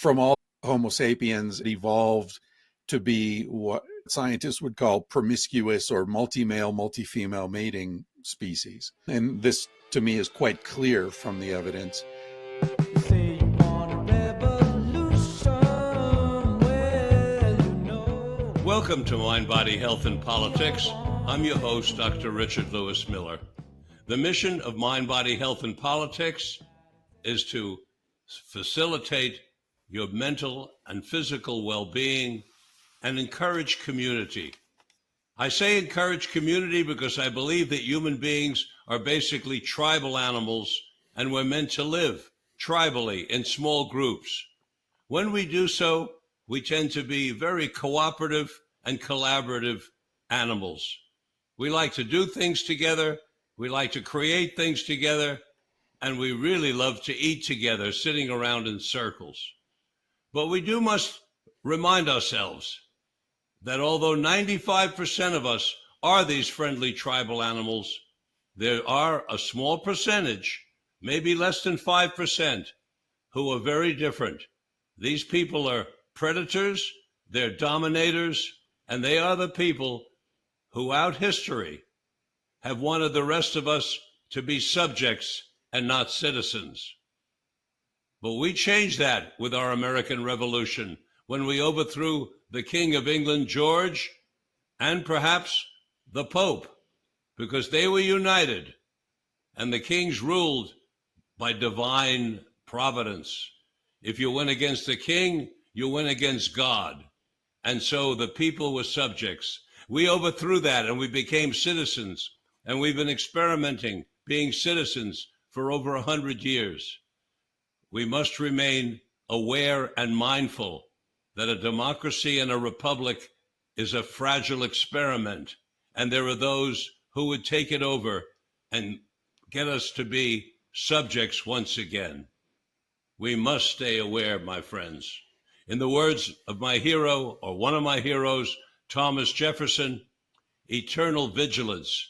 from all Homo sapiens, it evolved to be what scientists would call promiscuous or multi-male, multi-female mating species. And this, to me, is quite clear from the evidence. Welcome to Mind, Body, Health, and Politics. I'm your host, Dr. Richard Lewis Miller. The mission of Mind, Body, Health, and Politics is to facilitate your mental and physical well-being and encourage community. I say encourage community because I believe that human beings are basically tribal animals, and we're meant to live tribally in small groups. When we do so, we tend to be very cooperative and collaborative animals. We like to do things together, we like to create things together, and we really love to eat together, sitting around in circles. But we must remind ourselves that although 95% of us are these friendly tribal animals, there are a small percentage, maybe less than 5%, who are very different. These people are predators, they're dominators, and they are the people who, out history, have wanted the rest of us to be subjects and not citizens. But we changed that with our American Revolution when we overthrew the King of England, George, and perhaps the Pope, because they were united, and the kings ruled by divine providence. If you went against the king, you went against God. And so the people were subjects. We overthrew that and we became citizens. And we've been experimenting being citizens for over 100 years. We must remain aware and mindful that a democracy and a republic is a fragile experiment. And there are those who would take it over and get us to be subjects once again. We must stay aware, my friends. In the words of my hero, or one of my heroes, Thomas Jefferson, eternal vigilance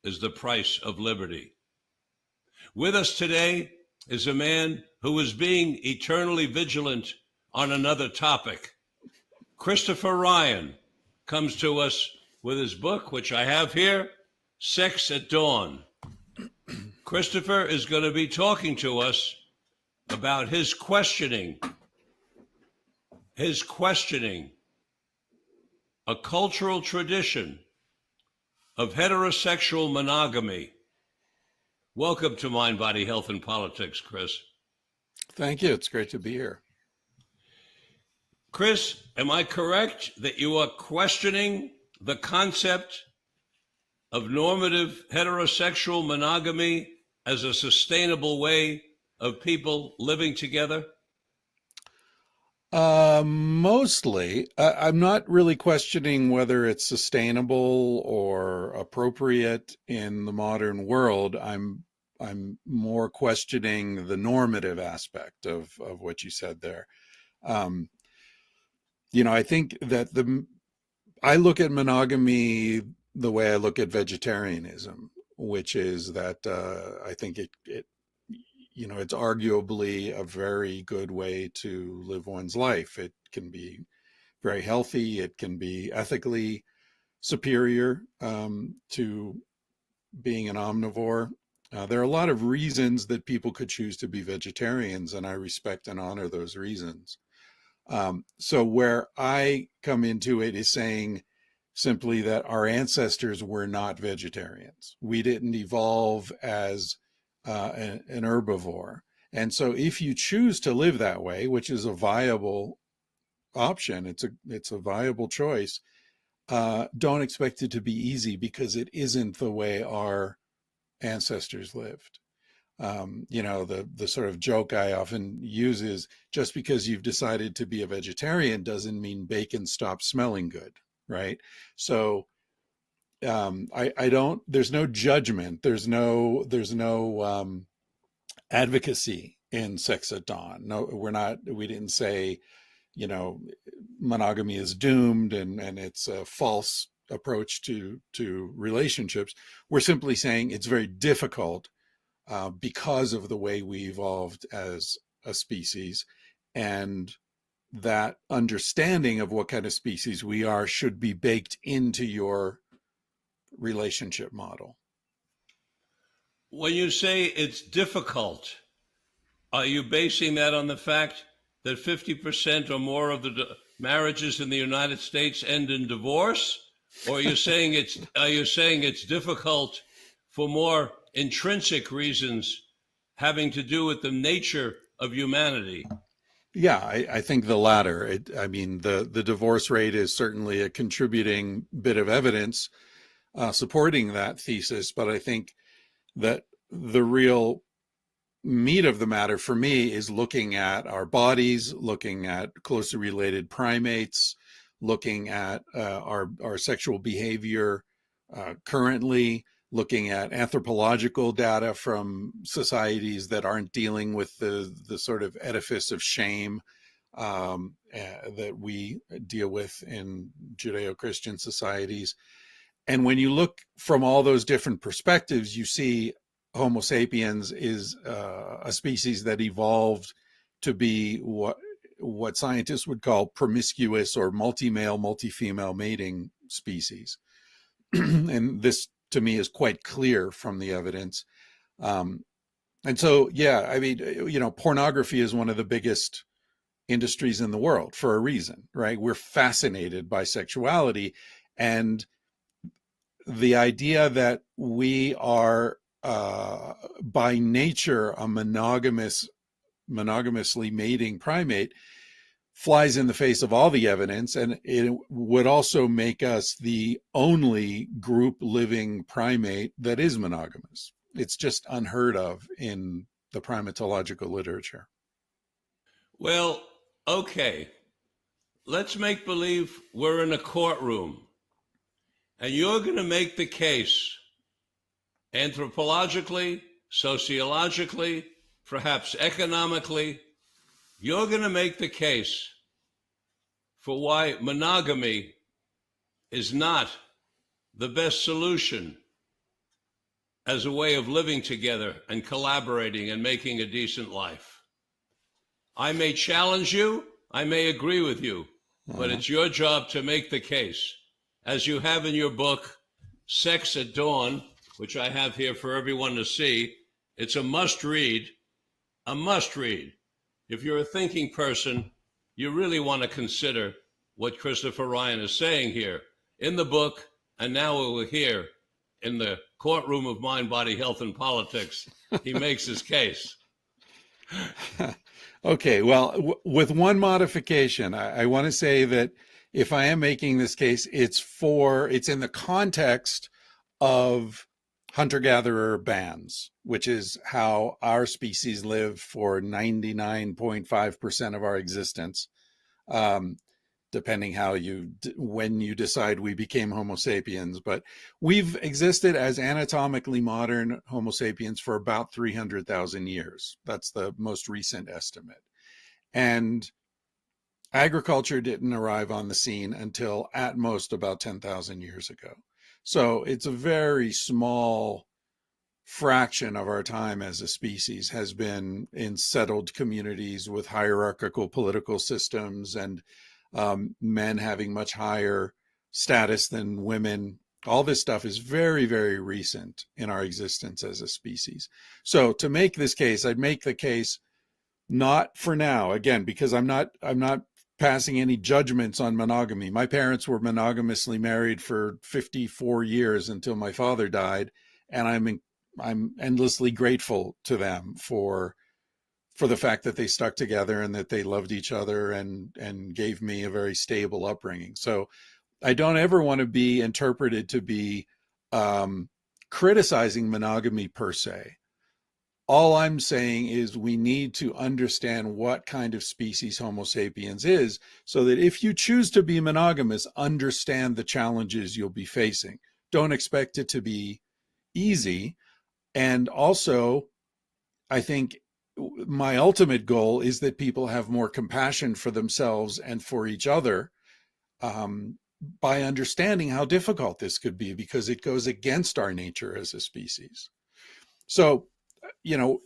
is the price of liberty. With us today is a man who is being eternally vigilant on another topic. Christopher Ryan comes to us with his book, which I have here, Sex at Dawn. Christopher is going to be talking to us about his questioning a cultural tradition of heterosexual monogamy. Welcome to Mind, Body, Health, and Politics, Chris. Thank you. It's great to be here. Chris, am I correct that you are questioning the concept of normative heterosexual monogamy as a sustainable way of people living together? Mostly. I'm not really questioning whether it's sustainable or appropriate in the modern world. I'm more questioning the normative aspect of what you said there. I think that I look at monogamy the way I look at vegetarianism, which is that I think it's arguably a very good way to live one's life. It can be very healthy. It can be ethically superior to being an omnivore. There are a lot of reasons that people could choose to be vegetarians, and I respect and honor those reasons. So where I come into it is saying simply that our ancestors were not vegetarians. We didn't evolve as an herbivore. And so if you choose to live that way, which is a viable option, it's a viable choice, don't expect it to be easy, because it isn't the way our ancestors lived. The sort of joke I often use is, just because you've decided to be a vegetarian doesn't mean bacon stops smelling good, right? So there's no judgment, there's no advocacy in Sex at Dawn. No, we didn't say, monogamy is doomed and it's a false approach to relationships. We're simply saying it's very difficult because of the way we evolved as a species, and that understanding of what kind of species we are should be baked into your relationship model. When you say it's difficult, are you basing that on the fact that 50% or more of the marriages in the United States end in divorce? Or are you saying it's difficult for more intrinsic reasons having to do with the nature of humanity? Yeah, I think the latter. I mean, the divorce rate is certainly a contributing bit of evidence supporting that thesis, but I think that the real meat of the matter for me is looking at our bodies, looking at closely related primates, looking at our sexual behavior currently, looking at anthropological data from societies that aren't dealing with the sort of edifice of shame that we deal with in Judeo-Christian societies. And when you look from all those different perspectives, you see Homo sapiens is a species that evolved to be what scientists would call promiscuous or multi-male, multi-female mating species. And this, to me, is quite clear from the evidence. Um, and so, yeah, I mean, pornography is one of the biggest industries in the world for a reason, right? We're fascinated by sexuality, and the idea that we are by nature a monogamously mating primate flies in the face of all the evidence, and it would also make us the only group living primate that is monogamous. It's just unheard of in the primatological literature. Well, okay, let's make believe we're in a courtroom and you're going to make the case anthropologically, sociologically, perhaps economically. You're going to make the case for why monogamy is not the best solution as a way of living together and collaborating and making a decent life. I may challenge you, I may agree with you, but Uh-huh. it's your job to make the case. As you have in your book, Sex at Dawn, which I have here for everyone to see, it's a must read, a must read. If you're a thinking person, you really want to consider what Christopher Ryan is saying here in the book, and now we're here in the courtroom of mind, body, health, and politics. He makes his case. Okay, well, with one modification, I want to say that if I am making this case, it's in the context of hunter-gatherer bands, which is how our species lived for 99.5% of our existence. Um, Depending when you decide we became Homo sapiens, but we've existed as anatomically modern Homo sapiens for about 300,000 years. That's the most recent estimate. And agriculture didn't arrive on the scene until at most about 10,000 years ago. So it's a very small fraction of our time as a species has been in settled communities with hierarchical political systems, and men having much higher status than women. All this stuff is very, very recent in our existence as a species. So to make this case, I'd make the case not for now, again, because I'm not passing any judgments on monogamy. My parents were monogamously married for 54 years until my father died, and I'm endlessly grateful to them for the fact that they stuck together and that they loved each other and gave me a very stable upbringing. So I don't ever want to be interpreted to be criticizing monogamy per se. All I'm saying is we need to understand what kind of species Homo sapiens is, so that if you choose to be monogamous, understand the challenges you'll be facing. Don't expect it to be easy. And also, I think my ultimate goal is that people have more compassion for themselves and for each other, um, by understanding how difficult this could be, because it goes against our nature as a species. So, you know,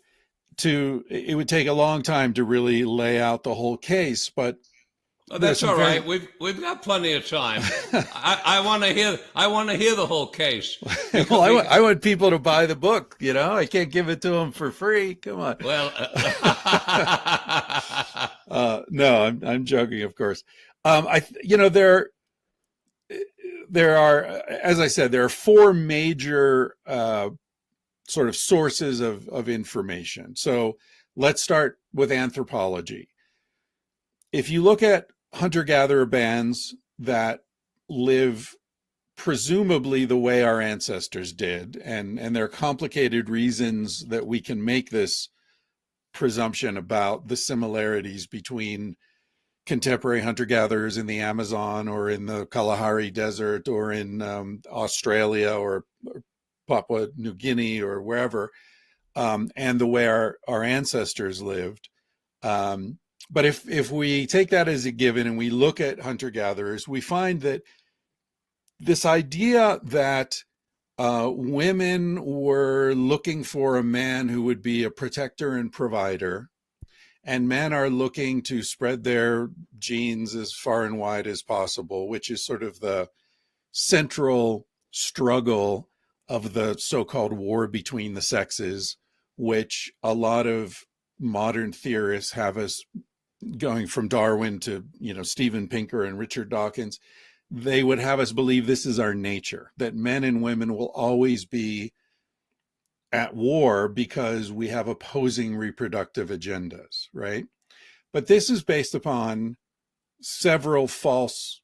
it would take a long time to really lay out the whole case, but Oh, there's that's some all very right. We've got plenty of time. I want to hear the whole case well, because I want people to buy the book. I can't give it to them for free. Come on. well, No, I'm joking, of course. There are, as I said, there are four major sort of sources of information. So let's start with anthropology. If you look at hunter-gatherer bands that live presumably the way our ancestors did, and there are complicated reasons that we can make this presumption about the similarities between contemporary hunter-gatherers in the Amazon or in the Kalahari Desert or in Australia or Papua New Guinea or wherever, and the way our ancestors lived. But if we take that as a given and we look at hunter-gatherers, we find that this idea that women were looking for a man who would be a protector and provider, and men are looking to spread their genes as far and wide as possible, which is sort of the central struggle of the so-called war between the sexes, which a lot of modern theorists have us going from Darwin to, Steven Pinker and Richard Dawkins. They would have us believe this is our nature, that men and women will always be at war because we have opposing reproductive agendas, right? But this is based upon several false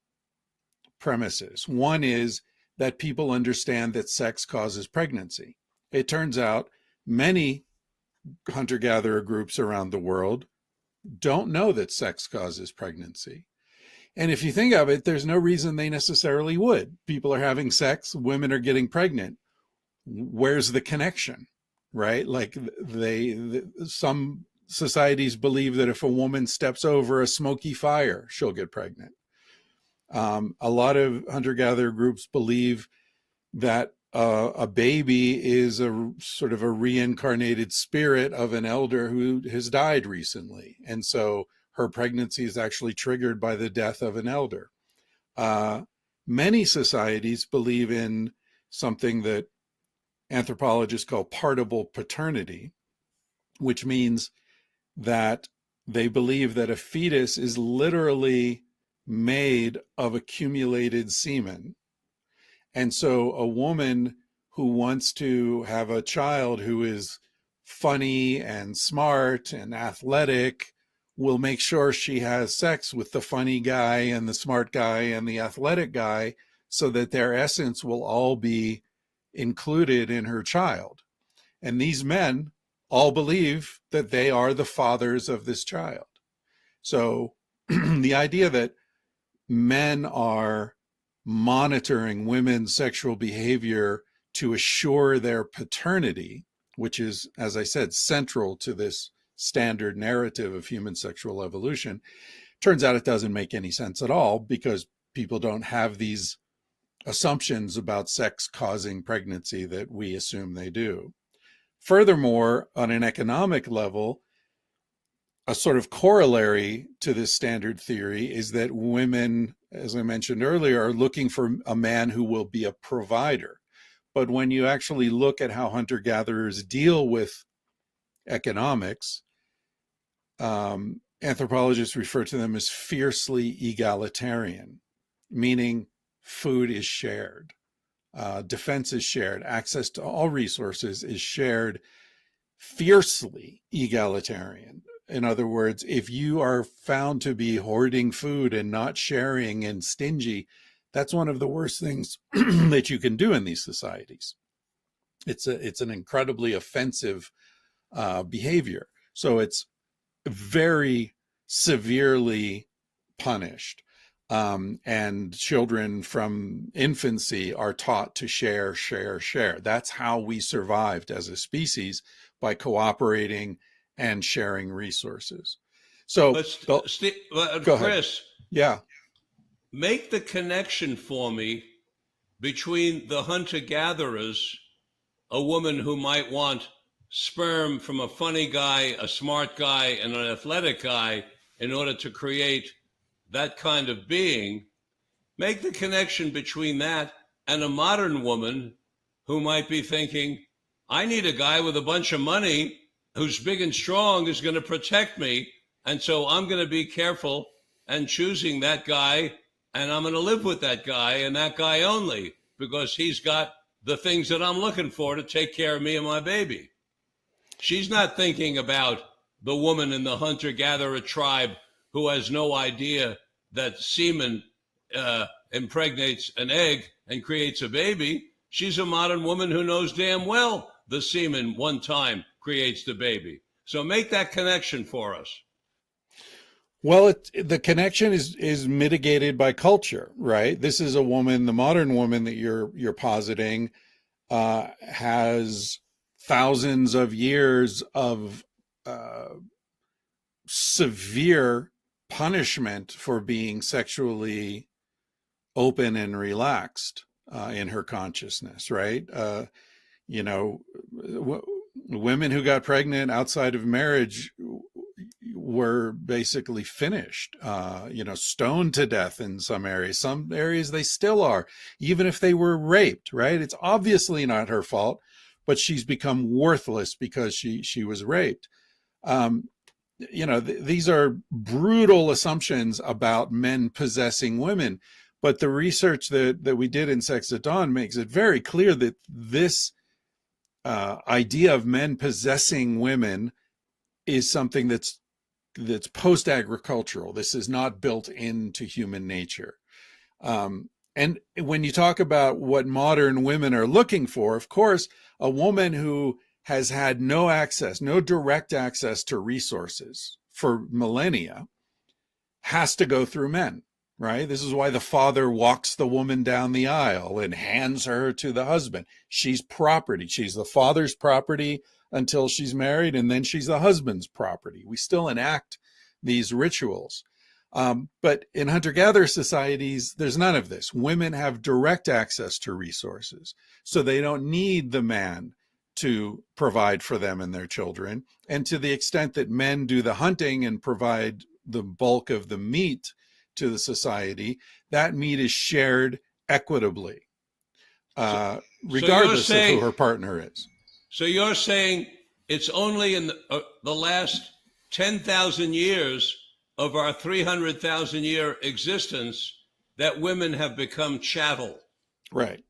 premises. One is that people understand that sex causes pregnancy. It turns out many hunter-gatherer groups around the world don't know that sex causes pregnancy. And if you think of it, there's no reason they necessarily would. People are having sex, women are getting pregnant. Where's the connection, right? Like some societies believe that if a woman steps over a smoky fire, she'll get pregnant. A lot of hunter-gatherer groups believe that a baby is a sort of a reincarnated spirit of an elder who has died recently. And so her pregnancy is actually triggered by the death of an elder. Many societies believe in something that anthropologists call partible paternity, which means that they believe that a fetus is literally made of accumulated semen. And so a woman who wants to have a child who is funny and smart and athletic will make sure she has sex with the funny guy and the smart guy and the athletic guy so that their essence will all be included in her child. And these men all believe that they are the fathers of this child. So the idea that men are monitoring women's sexual behavior to assure their paternity, which is, as I said, central to this standard narrative of human sexual evolution, turns out it doesn't make any sense at all because people don't have these assumptions about sex causing pregnancy that we assume they do. Furthermore, on an economic level, a sort of corollary to this standard theory is that women, as I mentioned earlier, are looking for a man who will be a provider. But when you actually look at how hunter-gatherers deal with economics, anthropologists refer to them as fiercely egalitarian, meaning food is shared, defense is shared, access to all resources is shared, fiercely egalitarian. In other words, if you are found to be hoarding food and not sharing and stingy, that's one of the worst things that you can do in these societies. It's an incredibly offensive behavior. So it's very severely punished. And children from infancy are taught to share, share, share. That's how we survived as a species, by cooperating and sharing resources. So, but go ahead. Chris, Yeah. make the connection for me between the hunter-gatherers, a woman who might want sperm from a funny guy, a smart guy, and an athletic guy in order to create that kind of being, make the connection between that and a modern woman who might be thinking, I need a guy with a bunch of money who's big and strong, is going to protect me. And so I'm going to be careful and choosing that guy, and I'm going to live with that guy and that guy only because he's got the things that I'm looking for to take care of me and my baby. She's not thinking about the woman in the hunter-gatherer tribe who has no idea that semen impregnates an egg and creates a baby. She's a modern woman who knows damn well the semen one time creates the baby. So make that connection for us. Well, the connection is mitigated by culture, right? This is a woman, the modern woman that you're positing, has thousands of years of severe punishment for being sexually open and relaxed in her consciousness, right? You know, women who got pregnant outside of marriage were basically finished, you know, stoned to death in some areas. Some areas they still are, even if they were raped, right? It's obviously not her fault, but she's become worthless because she was raped. You know, these are brutal assumptions about men possessing women. But the research that we did in Sex at Dawn makes it very clear that this idea of men possessing women is something that's post-agricultural. This is not built into human nature. And when you talk about what modern women are looking for, of course, a woman who has had no access, no direct access to resources for millennia has to go through men, right? This is why the father walks the woman down the aisle and hands her to the husband. She's property. She's the father's property until she's married, and then she's the husband's property. We still enact these rituals. But in hunter-gatherer societies, there's none of this. Women have direct access to resources, so they don't need the man to provide for them and their children. And to the extent that men do the hunting and provide the bulk of the meat to the society, that meat is shared equitably, regardless of who her partner is. So you're saying it's only in the last 10,000 years of our 300,000 year existence that women have become chattel. Right.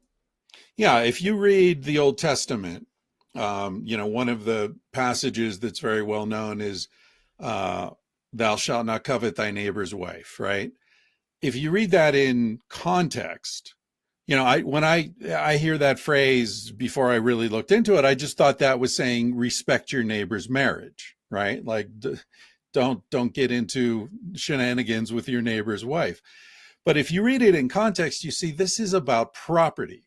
Yeah. If you read the Old Testament, you know, one of the passages that's very well known is, thou shalt not covet thy neighbor's wife, right? If you read that in context, you know, when I hear that phrase before I really looked into it, I just thought that was saying respect your neighbor's marriage, right? Like don't get into shenanigans with your neighbor's wife. But if you read it in context, you see this is about property.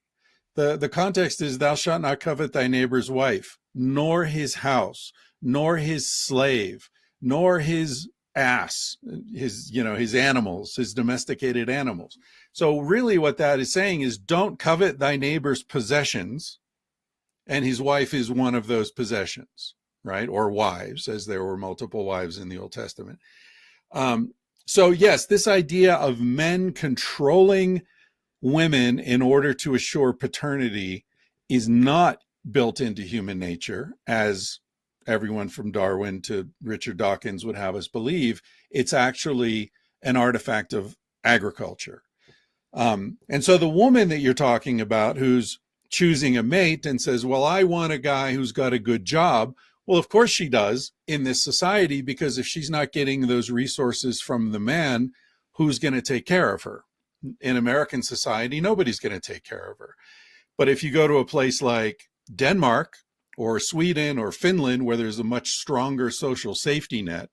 The context is thou shalt not covet thy neighbor's wife, nor his house, nor his slave, nor his ass, his animals, his domesticated animals. So really what that is saying is don't covet thy neighbor's possessions, and his wife is one of those possessions, right? Or wives, as there were multiple wives in the Old Testament. So yes, this idea of men controlling women in order to assure paternity is not built into human nature, as everyone from Darwin to Richard Dawkins would have us believe. It's actually an artifact of agriculture. And so the woman that you're talking about who's choosing a mate and says, well, I want a guy who's got a good job. Well, of course she does in this society, because if she's not getting those resources from the man, who's going to take care of her? In American society, nobody's going to take care of her. But if you go to a place like Denmark or Sweden or Finland, where there's a much stronger social safety net,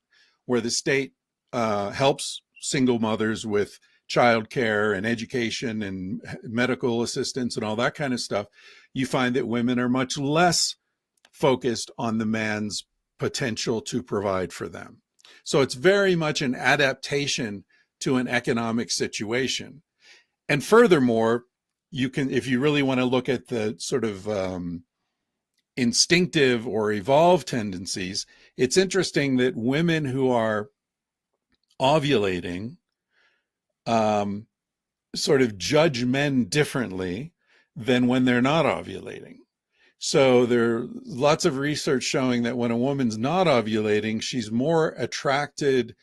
where the state helps single mothers with childcare and education and medical assistance and all that kind of stuff, you find that women are much less focused on the man's potential to provide for them. So it's very much an adaptation to an economic situation. And furthermore, you can, if you really want to look at the sort of instinctive or evolved tendencies, it's interesting that women who are ovulating um, sort of judge men differently than when they're not ovulating. So there's lots of research showing that when a woman's not ovulating, she's more attracted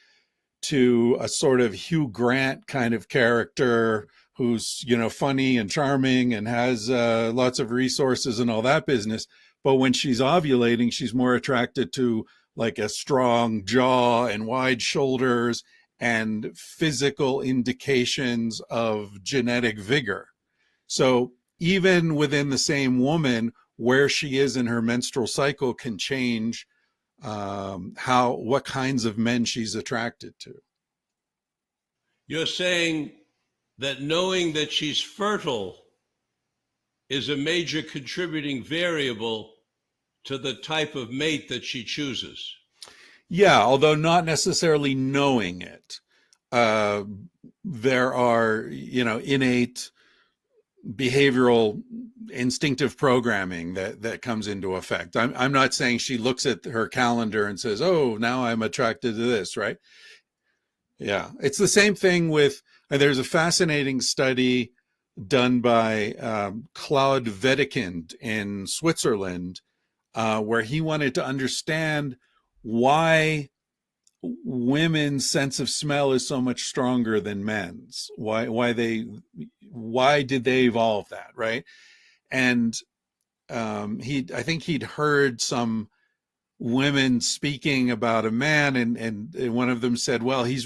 to a sort of Hugh Grant kind of character who's, funny and charming and has lots of resources and all that business. But when she's ovulating, she's more attracted to like a strong jaw and wide shoulders and physical indications of genetic vigor. So even within the same woman, where she is in her menstrual cycle can change what kinds of men she's attracted to. You're saying that knowing that she's fertile is a major contributing variable to the type of mate that she chooses. Yeah, although not necessarily knowing it. Uh, there are, innate behavioral instinctive programming that comes into effect. I'm not saying she looks at her calendar and says, oh, now I'm attracted to this, right? Yeah, it's the same thing with, there's a fascinating study done by Claude Wedekind in Switzerland, where he wanted to understand why women's sense of smell is so much stronger than men's. Why did they evolve that, right? And I think he'd heard some women speaking about a man, and one of them said, well, he's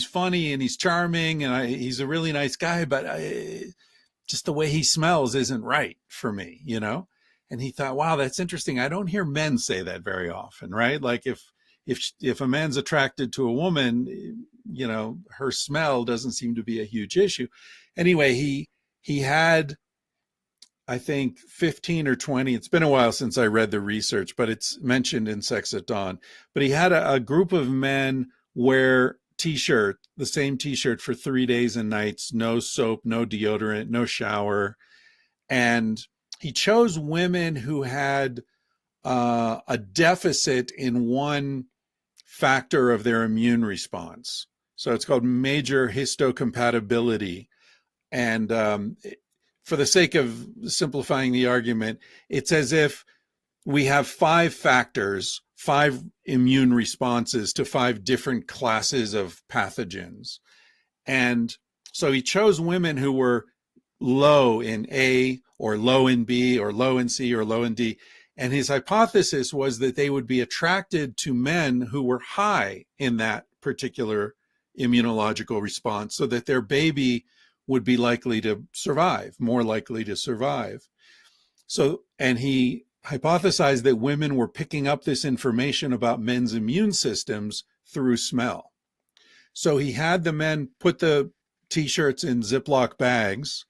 funny and he's charming and he's a really nice guy, but just the way he smells isn't right for me, And he thought, wow, that's interesting. I don't hear men say that very often, right? Like if a man's attracted to a woman, her smell doesn't seem to be a huge issue. Anyway, he had, I think, 15 or 20. It's been a while since I read the research, but it's mentioned in Sex at Dawn. But he had a group of men wear the same t-shirt for 3 days and nights, no soap, no deodorant, no shower. And he chose women who had a deficit in one factor of their immune response. So it's called major histocompatibility. And for the sake of simplifying the argument, it's as if we have 5 factors, 5 immune responses to 5 different classes of pathogens. And so he chose women who were low in A or low in B or low in C or low in D. And his hypothesis was that they would be attracted to men who were high in that particular immunological response so that their baby would be likely to survive, more likely to survive. So, and he hypothesized that women were picking up this information about men's immune systems through smell. So he had the men put the t-shirts in Ziploc bags,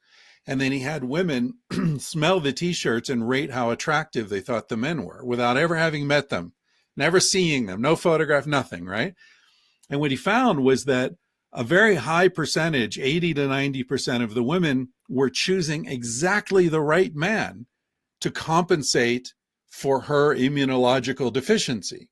and then he had women smell the t-shirts and rate how attractive they thought the men were without ever having met them, never seeing them, no photograph, nothing, right? And what he found was that a very high percentage, 80 to 90% of the women were choosing exactly the right man to compensate for her immunological deficiency,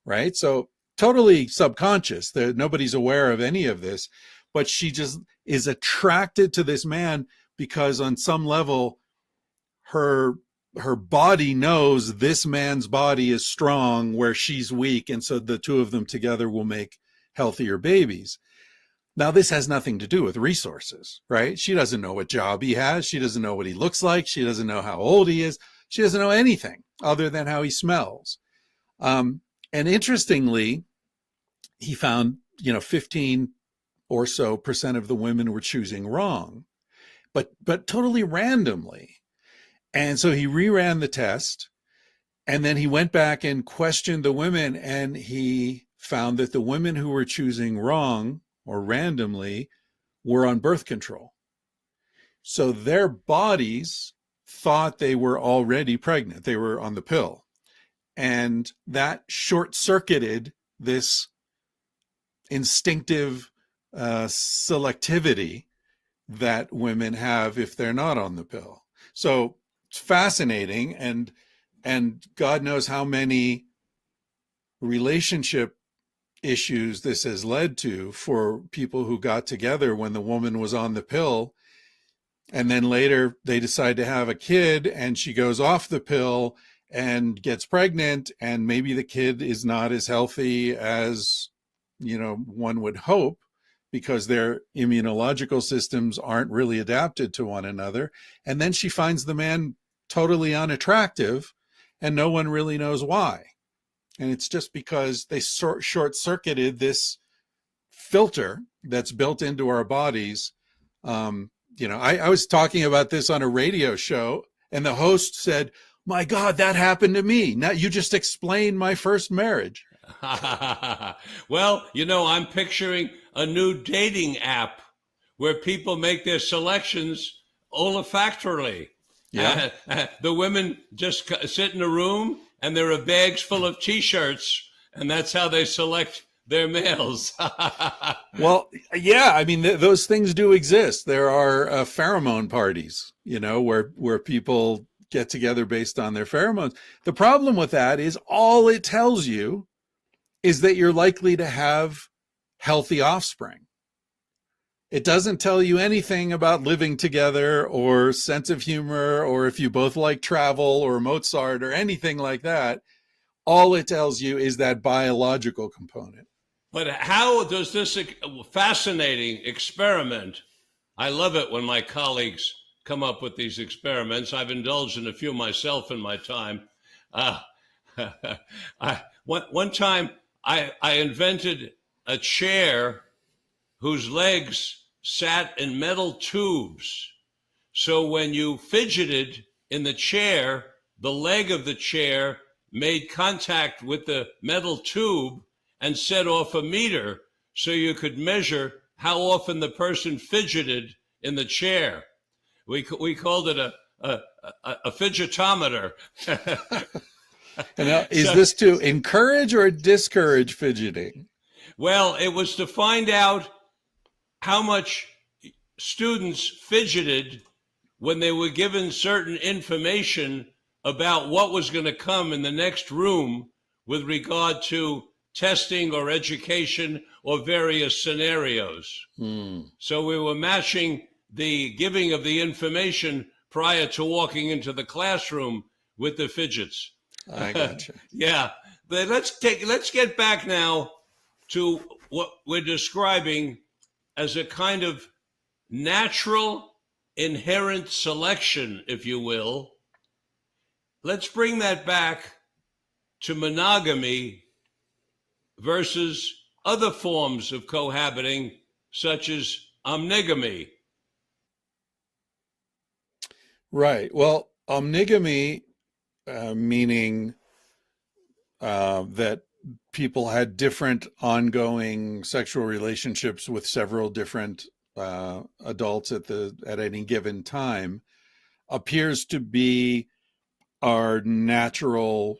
right? So totally subconscious. Nobody's aware of any of this, but she just is attracted to this man because on some level, her body knows this man's body is strong where she's weak. And so the two of them together will make healthier babies. Now, this has nothing to do with resources, right? She doesn't know what job he has. She doesn't know what he looks like. She doesn't know how old he is. She doesn't know anything other than how he smells. And interestingly, he found, 15 or so percent of the women were choosing wrong, but totally randomly. And so he reran the test, and then he went back and questioned the women, and he found that the women who were choosing wrong or randomly were on birth control. So their bodies thought they were already pregnant. They were on the pill. And that short-circuited this instinctive selectivity that women have if they're not on the pill. So it's fascinating, and God knows how many relationship issues this has led to for people who got together when the woman was on the pill, and then later they decide to have a kid and she goes off the pill and gets pregnant, and maybe the kid is not as healthy as, one would hope, because their immunological systems aren't really adapted to one another. And then she finds the man totally unattractive and no one really knows why. And it's just because they short-circuited this filter that's built into our bodies. I was talking about this on a radio show, and the host said, "My God, that happened to me. Now you just explained my first marriage." Well, I'm picturing a new dating app where people make their selections olfactorily. Yeah. The women just sit in a room and there are bags full of T-shirts, and that's how they select their males. Well, yeah, I mean, those things do exist. There are pheromone parties, where people get together based on their pheromones. The problem with that is all it tells you is that you're likely to have healthy offspring. It doesn't tell you anything about living together or sense of humor, or if you both like travel or Mozart or anything like that. All it tells you is that biological component. But how does this fascinating experiment, I love it when my colleagues come up with these experiments. I've indulged in a few myself in my time. One time I invented a chair whose legs sat in metal tubes. So when you fidgeted in the chair, the leg of the chair made contact with the metal tube and set off a meter, so you could measure how often the person fidgeted in the chair. We called it a fidgetometer. And now, is this to encourage or discourage fidgeting? Well, it was to find out how much students fidgeted when they were given certain information about what was going to come in the next room with regard to testing or education or various scenarios. So we were matching the giving of the information prior to walking into the classroom with the fidgets. I gotcha. Yeah, but let's get back now to what we're describing as a kind of natural inherent selection, if you will. Let's bring that back to monogamy versus other forms of cohabiting, such as omnigamy. Right. Well, omnigamy, meaning that people had different ongoing sexual relationships with several different adults at any given time, appears to be our natural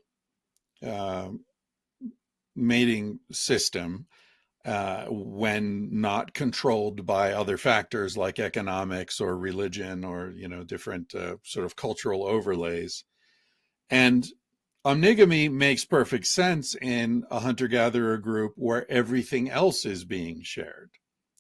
mating system when not controlled by other factors like economics or religion or different sort of cultural overlays. And omnigamy makes perfect sense in a hunter-gatherer group where everything else is being shared,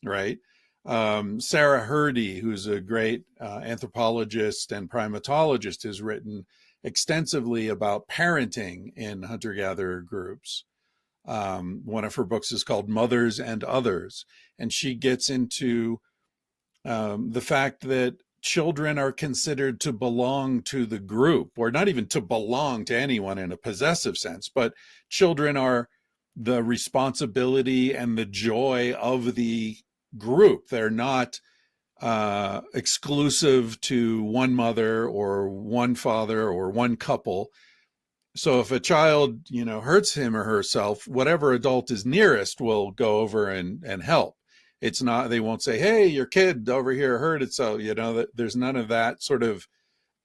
right? Sarah Hrdy, who's a great anthropologist and primatologist, has written extensively about parenting in hunter-gatherer groups. One of her books is called Mothers and Others, and she gets into the fact that children are considered to belong to the group, or not even to belong to anyone in a possessive sense, but children are the responsibility and the joy of the group. They're not exclusive to one mother or one father or one couple. So if a child, hurts him or herself, whatever adult is nearest will go over and help. It's not, they won't say, "Hey, your kid over here hurt itself." There's none of that sort of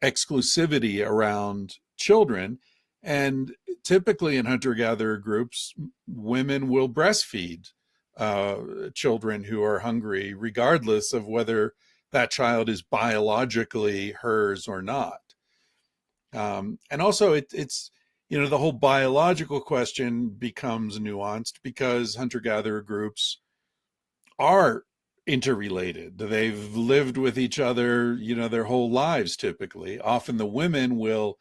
exclusivity around children. And typically in hunter-gatherer groups, women will breastfeed children who are hungry, regardless of whether that child is biologically hers or not. And also it's, the whole biological question becomes nuanced because hunter-gatherer groups are interrelated. They've lived with each other, their whole lives typically. Often the women will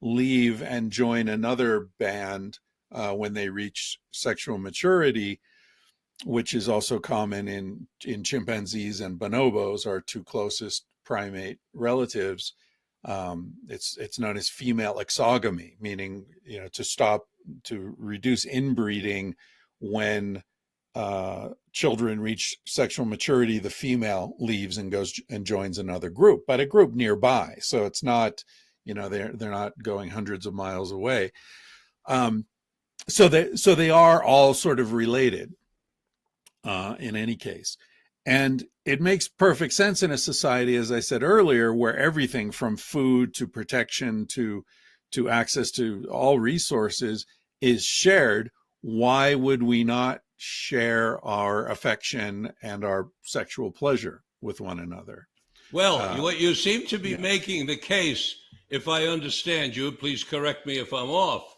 leave and join another band when they reach sexual maturity, which is also common in chimpanzees and bonobos, our two closest primate relatives. It's known as female exogamy, meaning to reduce inbreeding when children reach sexual maturity. The female leaves and goes and joins another group, but a group nearby. So it's not, they're not going hundreds of miles away. So they are all sort of related in any case. And it makes perfect sense in a society, as I said earlier, where everything from food to protection to access to all resources is shared. Why would we not share our affection and our sexual pleasure with one another? Well, what you seem to be Yeah. making the case, if I understand you, please correct me if I'm off.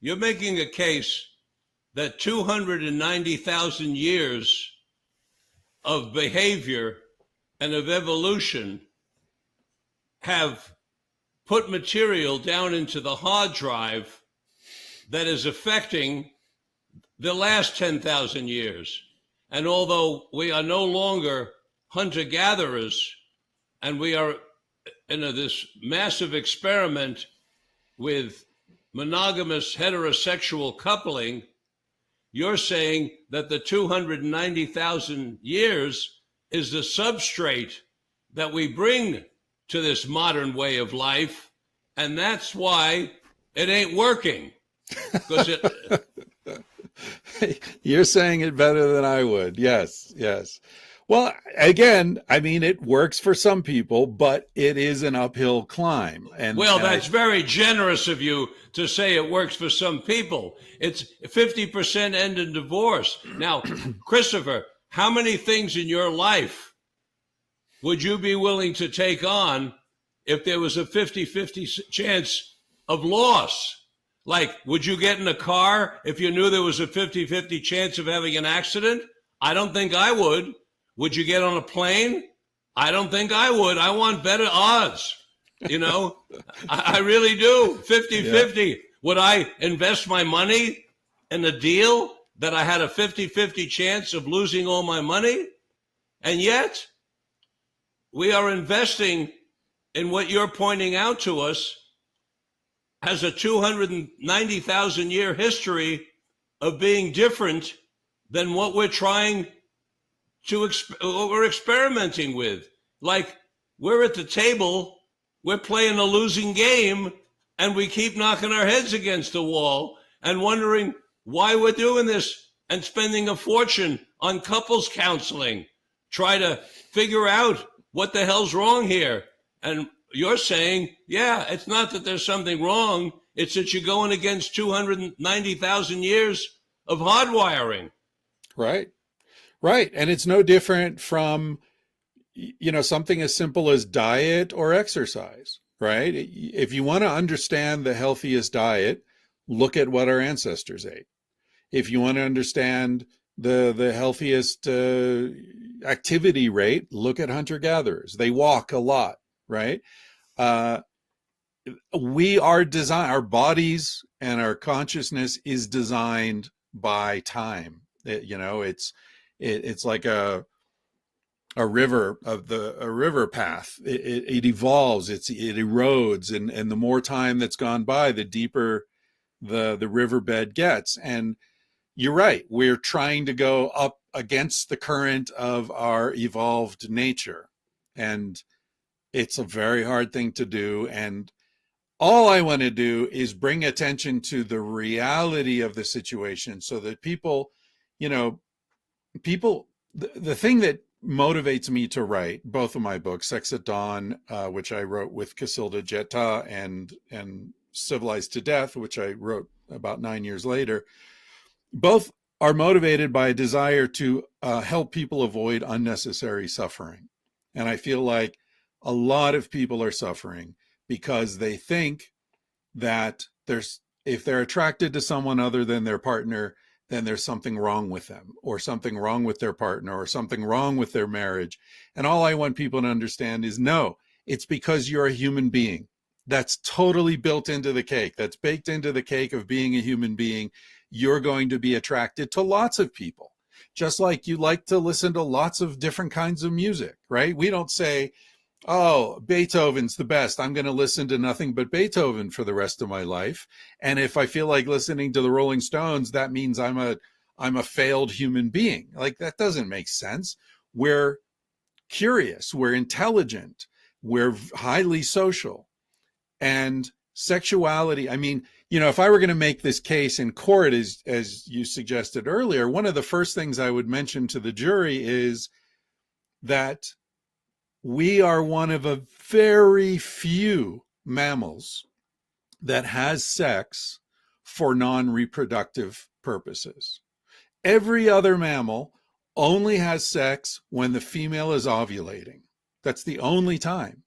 You're making a case that 290,000 years of behavior and of evolution have put material down into the hard drive that is affecting the last 10,000 years. And although we are no longer hunter-gatherers and we are in this massive experiment with monogamous heterosexual coupling, you're saying that the 290,000 years is the substrate that we bring to this modern way of life, and that's why it ain't working. Because You're saying it better than I would. Yes, yes. Well, again, I mean, it works for some people, but it is an uphill climb. Well, that's very generous of you to say it works for some people. It's 50% end in divorce. Now, Christopher, how many things in your life would you be willing to take on if there was a 50-50 chance of loss? Like, would you get in a car if you knew there was a 50-50 chance of having an accident? I don't think I would. Would you get on a plane? I don't think I would. I want better odds. I really do. 50-50. Yeah. Would I invest my money in a deal that I had a 50-50 chance of losing all my money? And yet, we are investing in what you're pointing out to us has a 290,000 year history of being different than what we're trying to, what we're experimenting with. Like, we're at the table, we're playing a losing game, and we keep knocking our heads against the wall and wondering why we're doing this and spending a fortune on couples counseling, try to figure out what the hell's wrong here. And you're saying, yeah, it's not that there's something wrong, it's that you're going against 290,000 years of hardwiring. Right. Right. And it's no different from, something as simple as diet or exercise, right? If you want to understand the healthiest diet, look at what our ancestors ate. If you want to understand the healthiest activity rate, look at hunter-gatherers. They walk a lot, right? We are designed, our bodies and our consciousness is designed by time. It's like a river a river path. It evolves, it erodes, and the more time that's gone by, the deeper the riverbed gets. And you're right, we're trying to go up against the current of our evolved nature, and it's a very hard thing to do. And all I want to do is bring attention to the reality of the situation so that people, the thing that motivates me to write both of my books, Sex at Dawn, which I wrote with Casilda Jetta, and Civilized to Death, which I wrote about 9 years later, both are motivated by a desire to help people avoid unnecessary suffering. And I feel like a lot of people are suffering because they think that there's if they're attracted to someone other than their partner, then there's something wrong with them, or something wrong with their partner, or something wrong with their marriage. And all I want people to understand is no, it's because you're a human being. That's totally built into the cake. That's baked into the cake of being a human being. You're going to be attracted to lots of people, just like you like to listen to lots of different kinds of music, right? We don't say, oh, Beethoven's the best, I'm going to listen to nothing but Beethoven for the rest of my life. And if I feel like listening to the Rolling Stones, that means I'm a failed human being. Like, that doesn't make sense. We're curious, we're intelligent, we're highly social. And sexuality, I mean, if I were going to make this case in court, as you suggested earlier, one of the first things I would mention to the jury is that we are one of a very few mammals that has sex for non-reproductive purposes. Every other mammal only has sex when the female is ovulating. That's the only time,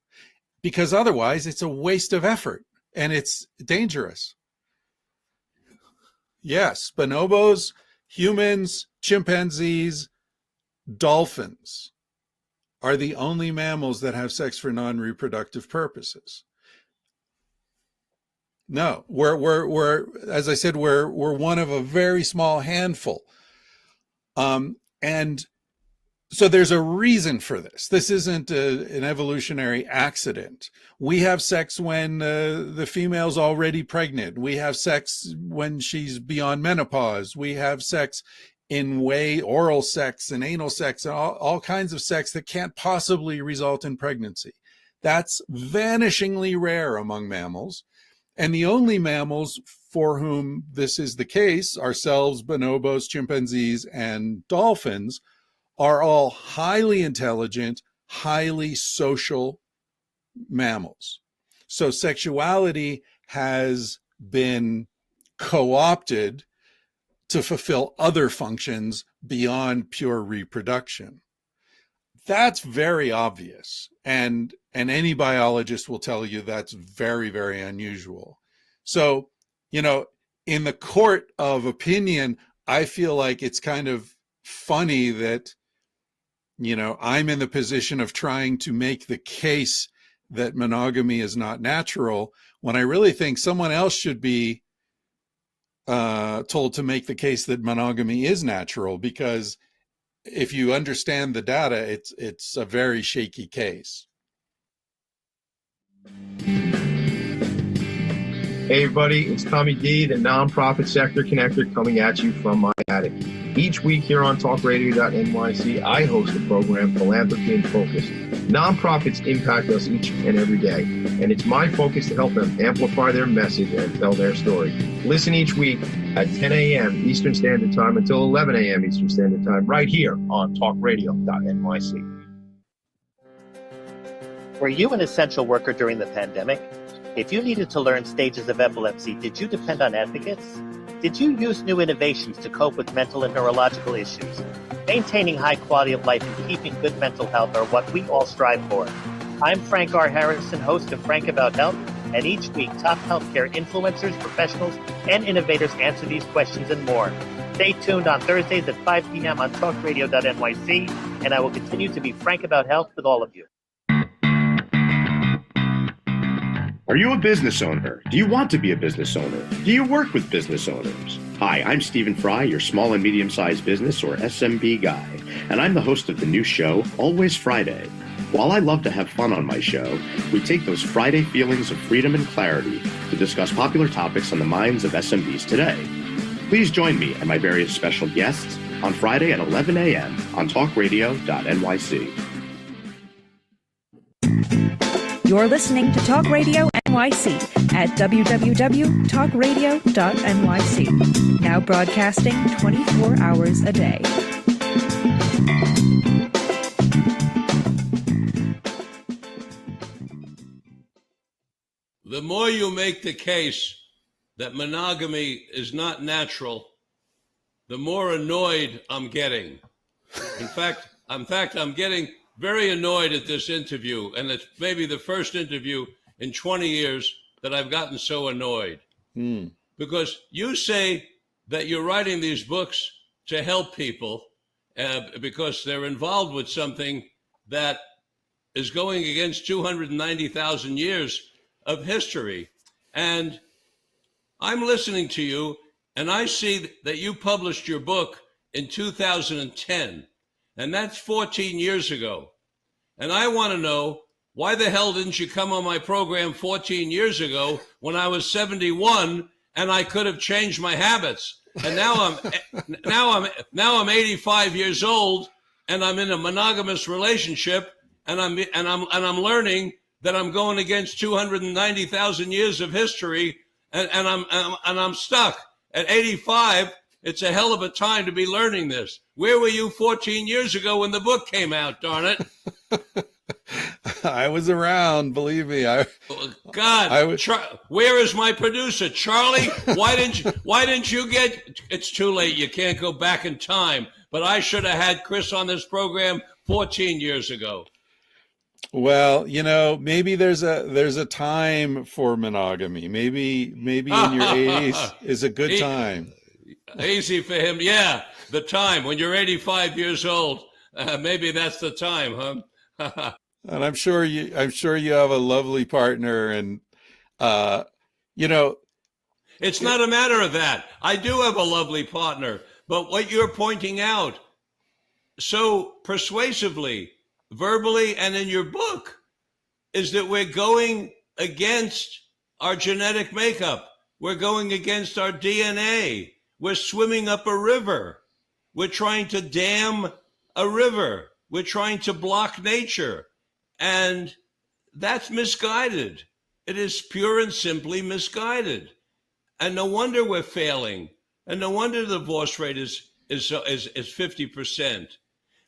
because otherwise it's a waste of effort and it's dangerous. Yes, bonobos, humans, chimpanzees, dolphins are the only mammals that have sex for non-reproductive purposes. No, we're as I said, we're one of a very small handful. And so there's a reason for this. This isn't an evolutionary accident. We have sex when the female's already pregnant. We have sex when she's beyond menopause. We have sex in oral sex and anal sex and all kinds of sex that can't possibly result in pregnancy. That's vanishingly rare among mammals. And the only mammals for whom this is the case, ourselves, bonobos, chimpanzees, and dolphins, are all highly intelligent, highly social mammals. So sexuality has been co-opted to fulfill other functions beyond pure reproduction. That's very obvious. And any biologist will tell you that's very, very unusual. So, in the court of opinion, I feel like it's kind of funny that, I'm in the position of trying to make the case that monogamy is not natural, when I really think someone else should be told to make the case that monogamy is natural, because if you understand the data, it's a very shaky case. Hey everybody, it's Tommy D, the nonprofit sector connector, coming at you from my attic. Each week here on talkradio.nyc, I host a program, Philanthropy in Focus. Nonprofits impact us each and every day, and it's my focus to help them amplify their message and tell their story. Listen each week at 10 a.m. Eastern Standard Time until 11 a.m. Eastern Standard Time, right here on talkradio.nyc. Were you an essential worker during the pandemic? If you needed to learn stages of epilepsy, did you depend on advocates? Did you use new innovations to cope with mental and neurological issues? Maintaining high quality of life and keeping good mental health are what we all strive for. I'm Frank R. Harrison, host of Frank About Health, and each week top healthcare influencers, professionals, and innovators answer these questions and more. Stay tuned on Thursdays at 5 p.m. on talkradio.nyc, and I will continue to be frank about health with all of you. Are you a business owner? Do you want to be a business owner? Do you work with business owners? Hi, I'm Stephen Fry, your small and medium-sized business or SMB guy, and I'm the host of the new show, Always Friday. While I love to have fun on my show, we take those Friday feelings of freedom and clarity to discuss popular topics on the minds of SMBs today. Please join me and my various special guests on Friday at 11 a.m. on talkradio.nyc. You're listening to Talk Radio NYC at www.talkradio.nyc. Now broadcasting 24 hours a day. The more you make the case that monogamy is not natural, the more annoyed I'm getting. In fact, I'm getting very annoyed at this interview, and it's maybe the first interview in 20 years that I've gotten so annoyed. because you say that you're writing these books to help people because they're involved with something that is going against 290,000 years of history. And I'm listening to you, and I see that you published your book in 2010, and that's 14 years ago. And I want to know, why the hell didn't you come on my program 14 years ago when I was 71 and I could have changed my habits? And now I'm 85 years old and I'm in a monogamous relationship, and I'm learning that I'm going against 290,000 years of history, and I'm stuck at 85. It's a hell of a time to be learning this. Where were you 14 years ago when the book came out, darn it? I was around, believe me. God, where is my producer, Charlie? Why didn't you get? It's too late. You can't go back in time. But I should have had Chris on this program 14 years ago. Well, maybe there's a time for monogamy. Maybe in your 80s is a good time. Easy for him. Yeah, the time when you're 85 years old. Maybe that's the time, huh? And I'm sure you have a lovely partner, and it's not a matter of that. I do have a lovely partner, but what you're pointing out so persuasively, verbally, and in your book, is that we're going against our genetic makeup. We're going against our DNA. We're swimming up a river. We're trying to dam a river. We're trying to block nature. And that's misguided. It is pure and simply misguided. And no wonder we're failing. And no wonder the divorce rate is 50%.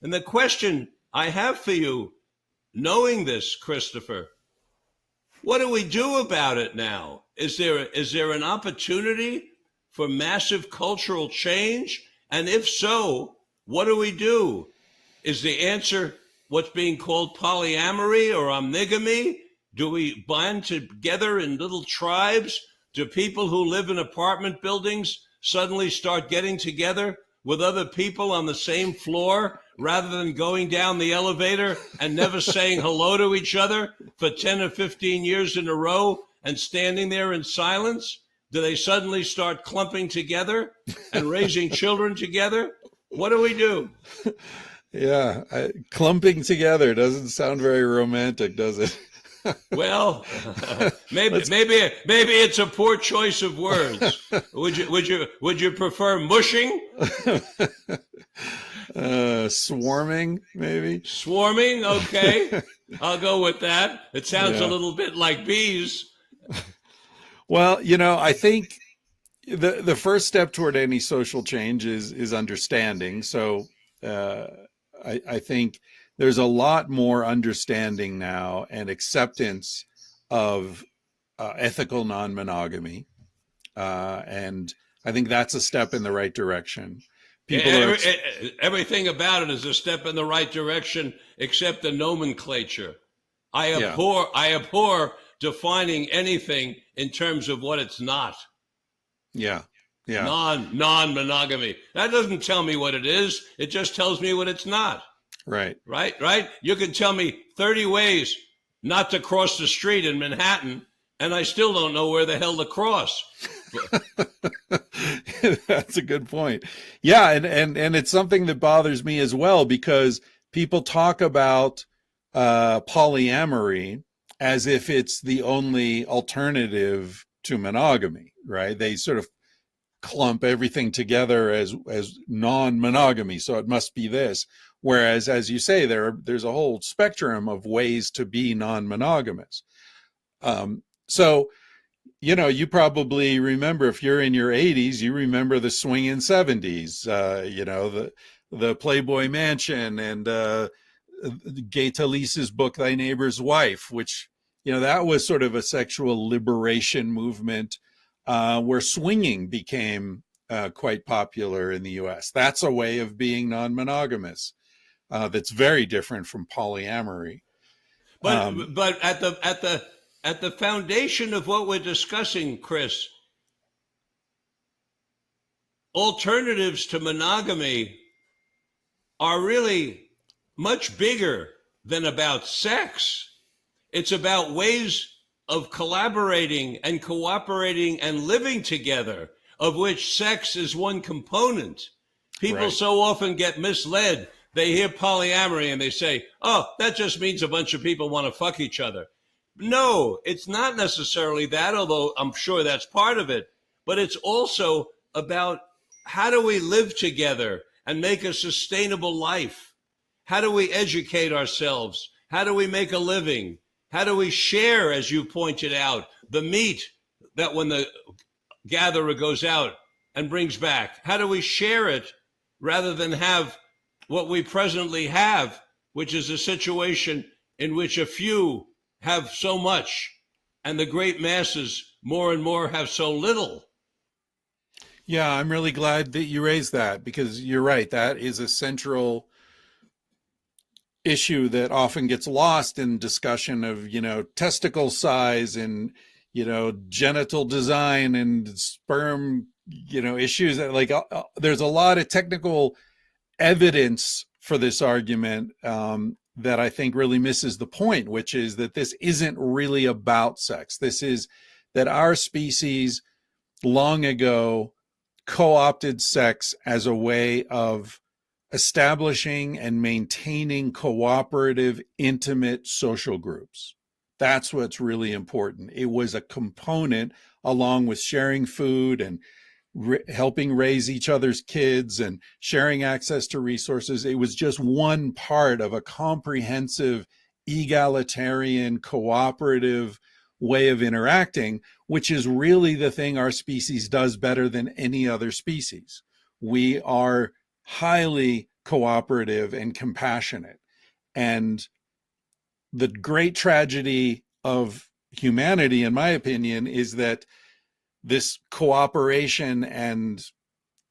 And the question I have for you, knowing this, Christopher, what do we do about it now? Is there an opportunity for massive cultural change? And if so, what do we do? Is the answer what's being called polyamory or monogamy? Do we band together in little tribes? Do people who live in apartment buildings suddenly start getting together with other people on the same floor rather than going down the elevator and never saying hello to each other for 10 or 15 years in a row and standing there in silence? Do they suddenly start clumping together and raising children together? What do we do? Yeah, clumping together doesn't sound very romantic, does it? Well, maybe it's a poor choice of words. Would you prefer mushing? Swarming, maybe. Swarming, okay. I'll go with that. It sounds a little bit like bees. Well, I think the first step toward any social change is understanding. So I think there's a lot more understanding now and acceptance of ethical non-monogamy. And I think that's a step in the right direction. Everything about it is a step in the right direction, except the nomenclature. I abhor defining anything in terms of what it's not. Yeah. Non-monogamy. That doesn't tell me what it is. It just tells me what it's not. Right. You can tell me 30 ways not to cross the street in Manhattan, and I still don't know where the hell to cross. That's a good point. Yeah, and it's something that bothers me as well, because people talk about polyamory as if it's the only alternative to monogamy, right? They sort of clump everything together as non-monogamy, so it must be this. Whereas, as you say, there's a whole spectrum of ways to be non-monogamous. So, you probably remember, if you're in your 80s, you remember the swinging 70s, the Playboy Mansion and Gay Talise's book, Thy Neighbor's Wife, which, that was sort of a sexual liberation movement where swinging became quite popular in the US. That's a way of being non-monogamous that's very different from polyamory. But at the foundation of what we're discussing, Chris, alternatives to monogamy are really much bigger than about sex. It's about ways of collaborating and cooperating and living together, of which sex is one component. People Right. so often get misled. They hear polyamory and they say, oh, that just means a bunch of people want to fuck each other. No, it's not necessarily that, although I'm sure that's part of it. But it's also about how do we live together and make a sustainable life? How do we educate ourselves? How do we make a living? How do we share, as you pointed out, the meat that when the gatherer goes out and brings back? How do we share it rather than have what we presently have, which is a situation in which a few have so much and the great masses more and more have so little? Yeah, I'm really glad that you raised that, because you're right. That is a central issue that often gets lost in discussion of, testicle size and, genital design and sperm, issues that there's a lot of technical evidence for this argument that I think really misses the point, which is that this isn't really about sex. This is that our species long ago co-opted sex as a way of establishing and maintaining cooperative, intimate social groups. That's what's really important. It was a component, along with sharing food and helping raise each other's kids and sharing access to resources. It was just one part of a comprehensive, egalitarian, cooperative way of interacting, which is really the thing our species does better than any other species. We are highly cooperative and compassionate. And the great tragedy of humanity, in my opinion, is that this cooperation and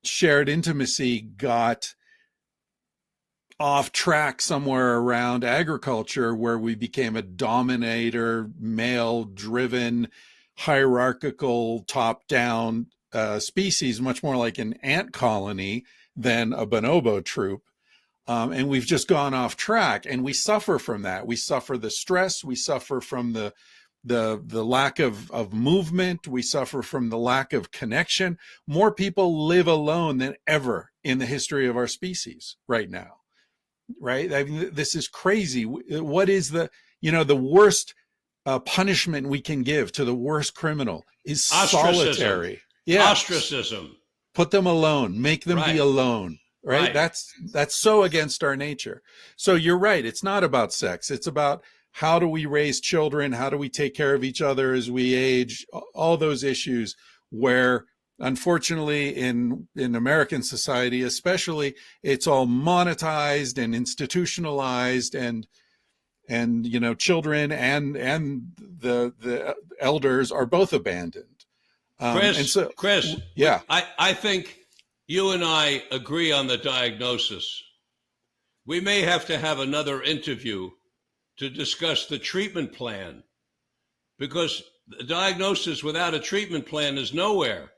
shared intimacy got off track somewhere around agriculture, where we became a dominator, male driven, hierarchical, top down species, much more like an ant colony than a bonobo troop. And we've just gone off track, and we suffer from that. We suffer the stress. We suffer from the lack of movement. We suffer from the lack of connection. More people live alone than ever in the history of our species right now. Right? I mean, this is crazy. What is the worst punishment we can give to the worst criminal is Ostracism. solitary. Yeah. Ostracism. Put them alone. Make them be alone. Right? That's so against our nature. So you're right. It's not about sex. It's about how do we raise children? How do we take care of each other as we age? All those issues where, unfortunately, in American society especially, it's all monetized and institutionalized, and children and the elders are both abandoned. Chris, yeah, I think you and I agree on the diagnosis. We may have to have another interview to discuss the treatment plan, because the diagnosis without a treatment plan is nowhere.